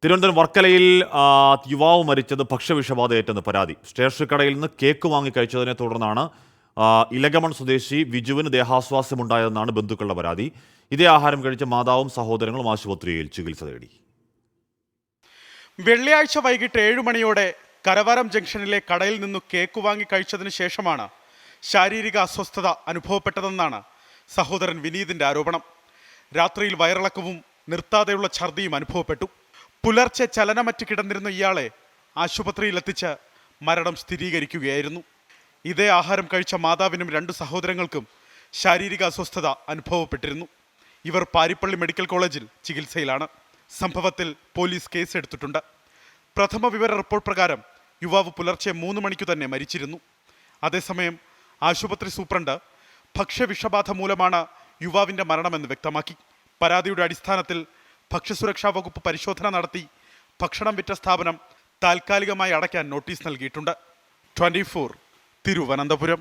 തിരുവനന്തപുരം വർക്കലയിൽ യുവാവ് മരിച്ചത് ഭക്ഷ്യവിഷബാധയേറ്റെന്ന് പരാതി. സ്റ്റേഷനറി കടയിൽ നിന്ന് കേക്ക് വാങ്ങി കഴിച്ചതിനെ തുടർന്നാണ് ഇലഗമൺ സ്വദേശി വിജുവിന് ദേഹാസ്വാസ്യമുണ്ടായതെന്നാണ് ബന്ധുക്കളുടെ പരാതി. ഇതേ ആഹാരം കഴിച്ച മാതാവും സഹോദരങ്ങളും ആശുപത്രിയിൽ ചികിത്സ തേടി. വെള്ളിയാഴ്ച വൈകിട്ട് 7 മണിയോടെ കരവാരം ജംഗ്ഷനിലെ കടയിൽ നിന്ന് കേക്ക് വാങ്ങി കഴിച്ചതിന് ശേഷമാണ് ശാരീരിക അസ്വസ്ഥത അനുഭവപ്പെട്ടതെന്നാണ് സഹോദരൻ വിനീതിന്റെ ആരോപണം. രാത്രിയിൽ വയറിളക്കവും നിർത്താതെയുള്ള ഛർദിയും അനുഭവപ്പെട്ടു. പുലർച്ചെ ചലനമറ്റ് കിടന്നിരുന്ന ഇയാളെ ആശുപത്രിയിലെത്തിച്ച് മരണം സ്ഥിരീകരിക്കുകയായിരുന്നു. ഇതേ ആഹാരം കഴിച്ച മാതാവിനും 2 സഹോദരങ്ങൾക്കും ശാരീരിക അസ്വസ്ഥത അനുഭവപ്പെട്ടിരുന്നു. ഇവർ പാരിപ്പള്ളി മെഡിക്കൽ കോളേജിൽ ചികിത്സയിലാണ്. സംഭവത്തിൽ പോലീസ് കേസെടുത്തിട്ടുണ്ട്. പ്രഥമ വിവര റിപ്പോർട്ട് പ്രകാരം യുവാവ് പുലർച്ചെ 3 മണിക്കു തന്നെ മരിച്ചിരുന്നു. അതേസമയം ആശുപത്രി സൂപ്രണ്ട് ഭക്ഷ്യവിഷബാധ മൂലമാണ് യുവാവിൻ്റെ മരണമെന്ന് വ്യക്തമാക്കി. പരാതിയുടെ അടിസ്ഥാനത്തിൽ ഭക്ഷ്യസുരക്ഷാ വകുപ്പ് പരിശോധന നടത്തി ഭക്ഷണം വിറ്റ സ്ഥാപനം താൽക്കാലികമായി അടയ്ക്കാൻ നോട്ടീസ് നൽകിയിട്ടുണ്ട്. 24 തിരുവനന്തപുരം.